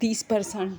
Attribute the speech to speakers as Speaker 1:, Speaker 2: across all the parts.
Speaker 1: 30%।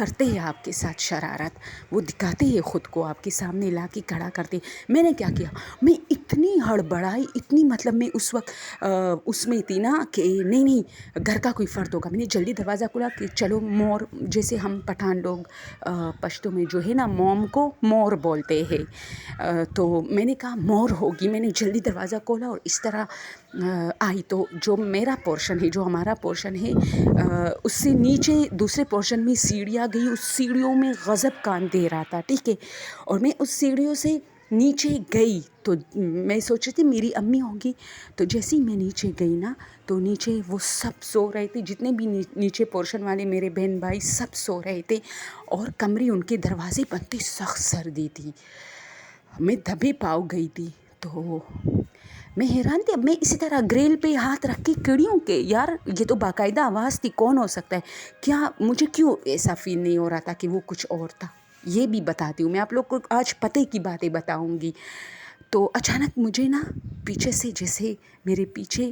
Speaker 1: کرتے ہیں آپ کے ساتھ شرارت، وہ دکھاتے ہیں خود کو آپ کے سامنے لا کے کھڑا کرتے. میں نے کیا کیا، میں اتنی ہڑبڑائی، اتنی مطلب میں اس وقت اس میں تھی نا کہ نہیں گھر کا کوئی فرد ہوگا. میں نے جلدی دروازہ کھولا کہ چلو مور، جیسے ہم پٹھان لوگ پشتو میں جو ہے نا موم کو مور بولتے ہیں، تو میں نے کہا مور ہوگی. میں نے جلدی دروازہ کھولا اور اس طرح آئی. تو جو میرا پورشن ہے، جو ہمارا پورشن ہے، اس سے نیچے دوسرے پورشن میں سیڑھیاں گئی. اس سیڑھیوں میں غضب کان دے رہا تھا، ٹھیک ہے. اور میں اس سیڑھیوں سے نیچے گئی تو میں سوچ رہی تھی میری امی ہوگی. تو جیسے ہی میں نیچے گئی نا، تو نیچے وہ سب سو رہے تھے، جتنے بھی نیچے پورشن والے میرے بہن بھائی سب سو رہے تھے، اور کمرے ان کے دروازے بند تھے. سخت سردی تھی، میں دبے پاؤ گئی تھی. تو میں حیران تھی. اب میں اسی طرح گریل پہ ہاتھ رکھ کے کھڑی ہوں کہ یار یہ تو باقاعدہ آواز تھی، کون ہو سکتا ہے. کیا مجھے کیوں ایسا فیل نہیں ہو رہا تھا کہ وہ کچھ اور تھا، یہ بھی بتاتی ہوں. میں آپ لوگ کو آج پتے کی باتیں بتاؤں گی. تو اچانک مجھے نا پیچھے سے، جیسے میرے پیچھے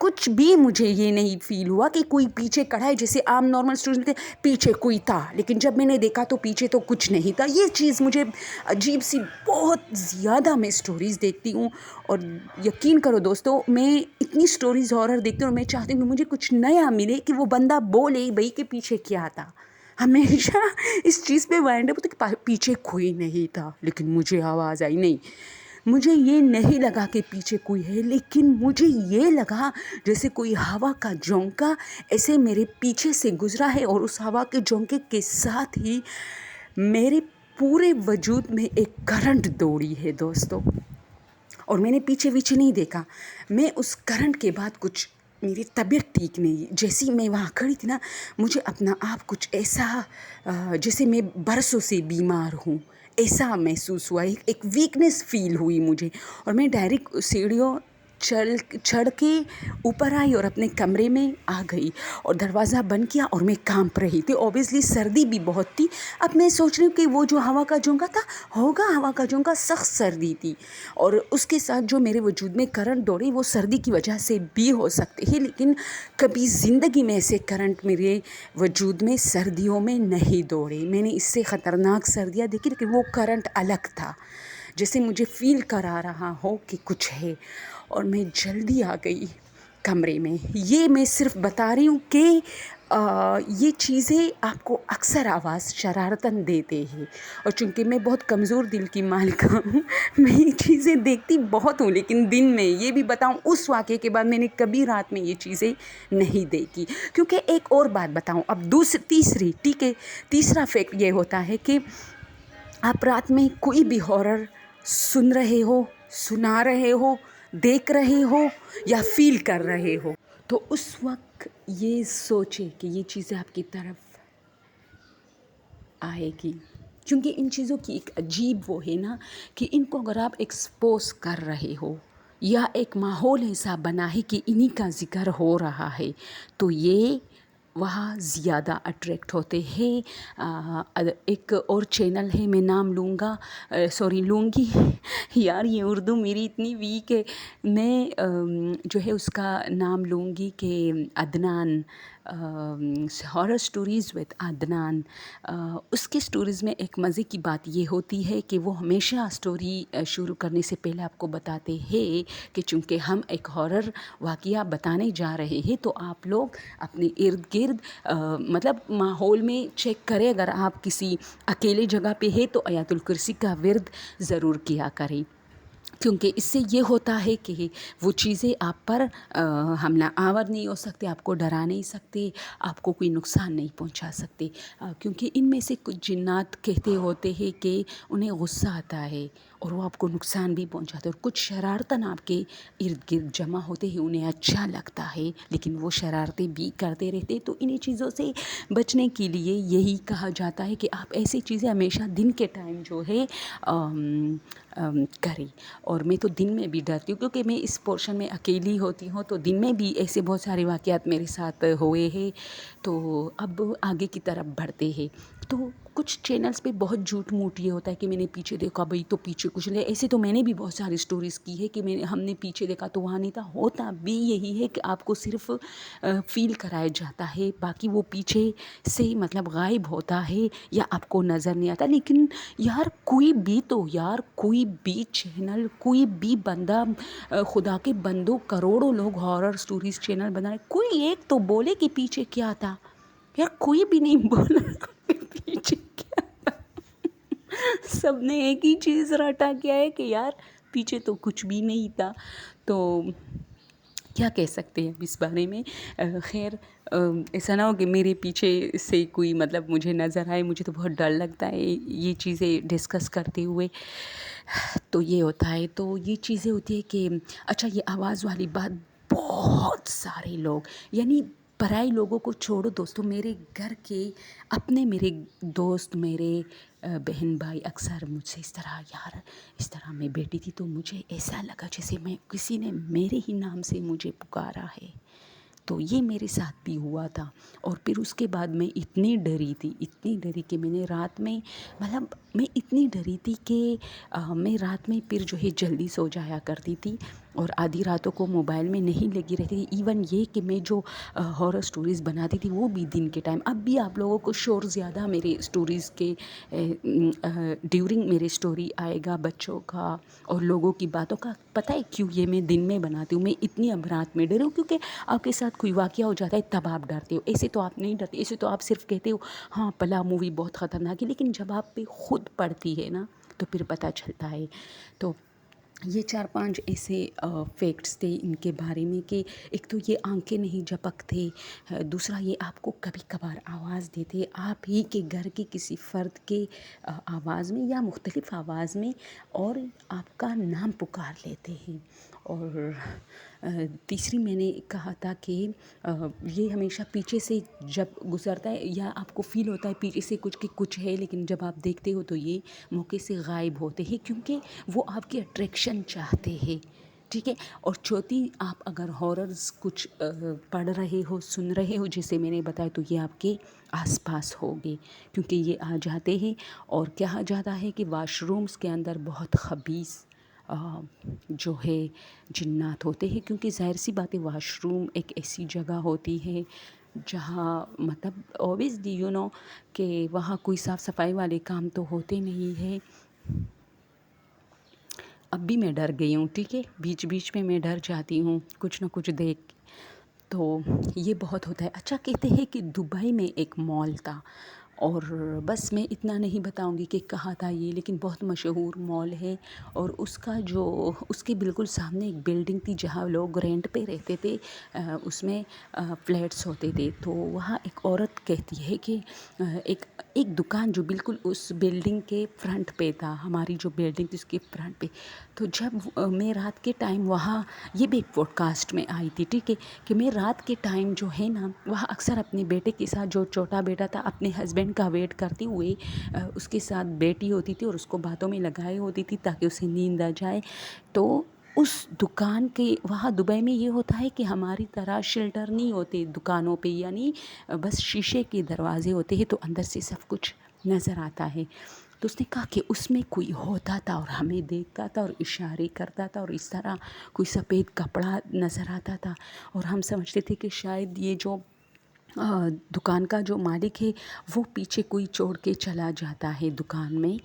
Speaker 1: کچھ بھی مجھے یہ نہیں فیل ہوا کہ کوئی پیچھے کھڑا ہے. جیسے عام نارمل اسٹوڈنٹ پیچھے کوئی تھا، لیکن جب میں نے دیکھا تو پیچھے تو کچھ نہیں تھا. یہ چیز مجھے عجیب سی، بہت زیادہ میں اسٹوریز دیکھتی ہوں، اور یقین کرو دوستو میں اتنی اسٹوریز ہارر دیکھتی ہوں، اور میں چاہتی ہوں کہ مجھے کچھ نیا ملے، کہ وہ بندہ بولے بھائی کہ پیچھے کیا تھا. ہمیشہ اس چیز پہ وائنڈ اپ ہوتا کہ پیچھے کوئی نہیں تھا، لیکن مجھے آواز آئی. نہیں، مجھے یہ نہیں لگا کہ پیچھے کوئی ہے، لیکن مجھے یہ لگا جیسے کوئی ہوا کا جھونکا ایسے میرے پیچھے سے گزرا ہے، اور اس ہوا کے جھونکے کے ساتھ ہی میرے پورے وجود میں ایک کرنٹ دوڑی ہے دوستو. اور میں نے پیچھے نہیں دیکھا. میں اس کرنٹ کے بعد کچھ، میری طبیعت ٹھیک نہیں. جیسے میں وہاں کھڑی تھی نا، مجھے اپنا آپ کچھ ایسا جیسے میں برسوں سے بیمار ہوں ایسا محسوس ہوا. ایک ویکنیس فیل ہوئی مجھے، اور میں ڈائریکٹ سیڑھیوں چڑھ کے اوپر آئی اور اپنے کمرے میں آ گئی، اور دروازہ بند کیا. اور میں کانپ رہی تھی، اوبیسلی سردی بھی بہت تھی. اب میں سوچ رہی ہوں کہ وہ جو ہوا کا جھونکا تھا ہوگا، ہوا کا جھونکا، سخت سردی تھی، اور اس کے ساتھ جو میرے وجود میں کرنٹ دوڑے وہ سردی کی وجہ سے بھی ہو سکتے ہیں. لیکن کبھی زندگی میں ایسے کرنٹ میرے وجود میں سردیوں میں نہیں دوڑے. میں نے اس سے خطرناک سردیاں دیکھی، لیکن وہ کرنٹ الگ تھا، جیسے مجھے فیل کرا رہا ہو کہ کچھ ہے. اور میں جلدی آ گئی کمرے میں. یہ میں صرف بتا رہی ہوں کہ یہ چیزیں آپ کو اکثر آواز شرارتاً دیتے ہیں، اور چونکہ میں بہت کمزور دل کی مالکہ ہوں، میں یہ چیزیں دیکھتی بہت ہوں، لیکن دن میں یہ بھی بتاؤں اس واقعے کے بعد میں نے کبھی رات میں یہ چیزیں نہیں دیکھی. کیونکہ ایک اور بات بتاؤں اب، تیسری، ٹھیک ہے، تیسرا فیکٹ یہ ہوتا ہے کہ آپ رات میں کوئی بھی ہارر سن رہے ہو، سنا رہے ہو، دیکھ رہے ہو یا فیل کر رہے ہو، تو اس وقت یہ سوچے کہ یہ چیزیں آپ کی طرف آئے گی. کیونکہ ان چیزوں کی ایک عجیب وہ ہے نا کہ ان کو اگر آپ ایکسپوز کر رہے ہو، یا ایک ماحول ایسا بنا ہے کہ انہی کا ذکر ہو رہا ہے، تو یہ وہاں زیادہ اٹریکٹ ہوتے ہیں. ایک اور چینل ہے، میں نام لوں گی یار یہ اردو میری اتنی ویک ہے. میں جو ہے اس کا نام لوں گی کہ Adnan, horror stories with Adnan. اس کے سٹوریز میں ایک مزے کی بات یہ ہوتی ہے کہ وہ ہمیشہ سٹوری شروع کرنے سے پہلے آپ کو بتاتے ہیں کہ چونکہ ہم ایک ہارر واقعہ بتانے جا رہے ہیں، تو آپ لوگ اپنے ارد گرد مطلب ماحول میں چیک کریں. اگر آپ کسی اکیلے جگہ پہ ہے تو آیت الکرسی کا ورد ضرور کیا کریں، کیونکہ اس سے یہ ہوتا ہے کہ وہ چیزیں آپ پر حملہ آور نہیں ہو سکتے، آپ کو ڈرا نہیں سکتے، آپ کو کوئی نقصان نہیں پہنچا سکتے. کیونکہ ان میں سے کچھ جنات کہتے ہوتے ہیں کہ انہیں غصہ آتا ہے اور وہ آپ کو نقصان بھی پہنچاتے ہیں، اور کچھ شرارتاً آپ کے ارد گرد جمع ہوتے ہیں، انہیں اچھا لگتا ہے لیکن وہ شرارتیں بھی کرتے رہتے. تو انہیں چیزوں سے بچنے کے لیے یہی کہا جاتا ہے کہ آپ ایسی چیزیں ہمیشہ دن کے ٹائم جو ہے کریں. اور میں تو دن میں بھی ڈرتی ہوں، کیونکہ میں اس پورشن میں اکیلی ہوتی ہوں، تو دن میں بھی ایسے بہت سارے واقعات میرے ساتھ ہوئے ہیں. تو اب آگے کی طرف بڑھتے ہیں. تو کچھ چینلز پہ بہت جھوٹ موٹ یہ ہوتا ہے کہ میں نے پیچھے دیکھا بھائی تو پیچھے کچھ نہیں. ایسے تو میں نے بھی بہت ساری اسٹوریز کی ہے کہ ہم نے پیچھے دیکھا تو وہاں نہیں تھا. ہوتا بھی یہی ہے کہ آپ کو صرف فیل کرایا جاتا ہے، باقی وہ پیچھے سے مطلب غائب ہوتا ہے یا آپ کو نظر نہیں آتا. لیکن یار کوئی بھی چینل، کوئی بھی بندہ، خدا کے بندوں کروڑوں لوگ ہارر اسٹوریز چینل بنا رہے، کوئی ایک تو بولے کہ پیچھے کیا تھا. یار کوئی بھی نہیں بولا کہ پیچھے کیا تھا. سب نے ایک ہی چیز رٹا کیا ہے کہ یار پیچھے تو کچھ بھی نہیں تھا. تو کیا کہہ سکتے ہیں اس بارے میں. خیر ایسا نہ ہو کہ میرے پیچھے سے کوئی مطلب مجھے نظر آئے. مجھے تو بہت ڈر لگتا ہے یہ چیزیں ڈسکس کرتے ہوئے. تو یہ ہوتا ہے، تو یہ چیزیں ہوتی ہے کہ اچھا یہ آواز والی بات بہت سارے لوگ، یعنی پرائے لوگوں کو چھوڑو دوستوں، میرے گھر کے اپنے میرے دوست، میرے بہن بھائی اکثر مجھ سے اس طرح میں بیٹھی تھی تو مجھے ایسا لگا جیسے کسی نے میرے ہی نام سے مجھے پکارا ہے. تو یہ میرے ساتھ بھی ہوا تھا. اور پھر اس کے بعد میں اتنی ڈری کہ میں نے رات میں میں اتنی ڈری تھی کہ میں رات میں پھر جو ہے جلدی سو جایا کرتی تھی اور آدھی راتوں کو موبائل میں نہیں لگی رہتی تھی. ایون یہ کہ میں جو ہارر اسٹوریز بناتی تھی وہ بھی دن کے ٹائم. اب بھی آپ لوگوں کو شور زیادہ میرے اسٹوریز کے ڈیورنگ میرے اسٹوری آئے گا بچوں کا اور لوگوں کی باتوں کا. پتہ ہے کیوں یہ میں دن میں بناتی ہوں؟ میں اتنی اب رات میں ڈری ہوں کیونکہ آپ کے ساتھ کوئی واقعہ ہو جاتا ہے تب آپ ڈرتے ہو. ایسے تو آپ نہیں ڈرتے، ایسے تو آپ صرف کہتے ہو ہاں پلا مووی بہت خطرناک ہے. لیکن جب آپ پہ خود پڑتی ہے نا تو پھر پتہ چلتا ہے. تو یہ 4-5 ایسے فیکٹس تھے ان کے بارے میں کہ ایک تو یہ آنکھیں نہیں جھپکتے، دوسرا یہ آپ کو کبھی کبھار آواز دیتے آپ ہی کے گھر کے کسی فرد کے آواز میں یا مختلف آواز میں اور آپ کا نام پکار لیتے ہیں. اور تیسری میں نے کہا تھا کہ یہ ہمیشہ پیچھے سے جب گزرتا ہے یا آپ کو فیل ہوتا ہے پیچھے سے کچھ ہے، لیکن جب آپ دیکھتے ہو تو یہ موقع سے غائب ہوتے ہیں کیونکہ وہ آپ کی اٹریکشن چاہتے ہیں. ٹھیک ہے. اور چوتھی، آپ اگر ہاررز کچھ پڑھ رہے ہو، سن رہے ہو جیسے میں نے بتایا، تو یہ آپ کے آس پاس ہوگے کیونکہ یہ آ جاتے ہیں. اور کہا جاتا ہے کہ واش رومز کے اندر بہت خبیث جو ہے جنات ہوتے ہیں کیونکہ ظاہر سی بات ہے واش روم ایک ایسی جگہ ہوتی ہے جہاں مطلب اوبیسلی کہ وہاں کوئی صاف صفائی والے کام تو ہوتے نہیں ہیں. اب بھی میں ڈر گئی ہوں. ٹھیک ہے، بیچ میں میں ڈر جاتی ہوں کچھ نہ کچھ دیکھ. تو یہ بہت ہوتا ہے. اچھا کہتے ہیں کہ دبئی میں ایک مال تھا اور بس میں اتنا نہیں بتاؤں گی کہ کہاں تھا یہ، لیکن بہت مشہور مال ہے. اور اس کے بالکل سامنے ایک بلڈنگ تھی جہاں لوگ رینٹ پہ رہتے تھے. اس میں فلیٹس ہوتے تھے. تو وہاں ایک عورت کہتی ہے کہ ایک دکان جو بالکل اس بلڈنگ کے فرنٹ پہ تھا، ہماری جو بلڈنگ تھی اس کے فرنٹ پہ. تو جب میں رات کے ٹائم وہاں، یہ بھی ایک پوڈ کاسٹ میں آئی تھی، ٹھیک ہے، کہ میں رات کے ٹائم جو ہے نا وہاں اکثر اپنے بیٹے کے ساتھ، جو چھوٹا بیٹا تھا اپنے ہسبینڈ کا ویٹ کرتے ہوئے اس کے ساتھ بیٹھی ہوتی تھی اور اس کو باتوں میں لگائی ہوتی تھی تاکہ اسے نیند آ جائے. تو اس دکان کے وہاں دبئی میں یہ ہوتا ہے کہ ہماری طرح شیلٹر نہیں ہوتے دکانوں پہ، یعنی بس شیشے کے دروازے ہوتے ہیں تو اندر سے سب کچھ نظر آتا ہے. تو اس نے کہا کہ اس میں کوئی ہوتا تھا اور ہمیں دیکھتا تھا اور اشارے کرتا تھا اور اس طرح کوئی سفید کپڑا نظر آتا تھا اور ہم سمجھتے تھے کہ شاید یہ جو دکان کا جو مالک ہے وہ پیچھے کوئی چھوڑ کے چلا جاتا ہے دکان میں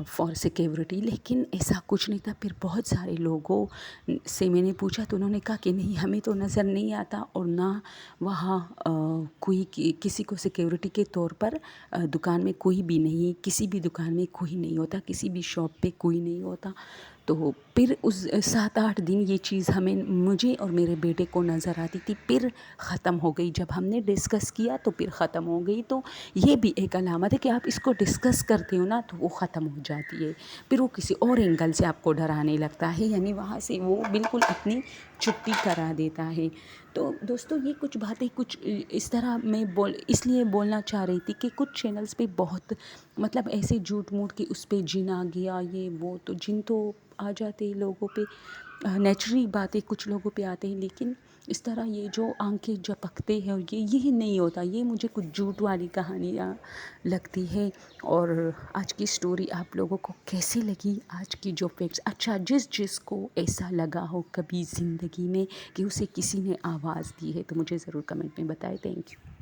Speaker 1: فار سیکیورٹی. لیکن ایسا کچھ نہیں تھا. پھر بہت سارے لوگوں سے میں نے پوچھا تو انہوں نے کہا کہ نہیں، ہمیں تو نظر نہیں آتا اور نہ وہاں کوئی کسی کو سیکیورٹی کے طور پر دکان میں کوئی بھی نہیں، کسی بھی دکان میں کوئی نہیں ہوتا، کسی بھی شاپ پہ کوئی نہیں ہوتا. تو پھر اس 7-8 دن یہ چیز مجھے اور میرے بیٹے کو نظر آتی تھی. پھر ختم ہو گئی. جب ہم نے ڈسکس کیا تو پھر ختم ہو گئی. تو یہ بھی ایک علامت ہے کہ آپ اس کو ڈسکس کرتے ہو نا تو وہ ختم ہو جاتی ہے. پھر وہ کسی اور اینگل سے آپ کو ڈرانے لگتا ہے، یعنی وہاں سے وہ بالکل اپنی چھٹی کرا دیتا ہے. تو دوستو یہ کچھ باتیں کچھ اس طرح میں اس لیے بولنا چاہ رہی تھی کہ کچھ چینلز پہ بہت مطلب ایسے جھوٹ موٹ کہ اس پہ جن آ گیا، یہ وہ. تو جن تو آ جاتے ہیں لوگوں پہ، نیچرلی باتیں کچھ لوگوں پہ آتے ہیں، لیکن اس طرح یہ جو آنکھیں جھپکتے ہیں اور یہ نہیں ہوتا، یہ مجھے کچھ جھوٹ والی کہانیاں لگتی ہے۔ اور آج کی سٹوری آپ لوگوں کو کیسی لگی؟ آج کی جو فیکٹس، اچھا جس کو ایسا لگا ہو کبھی زندگی میں کہ اسے کسی نے آواز دی ہے تو مجھے ضرور کمنٹ میں بتائیں۔ Thank you.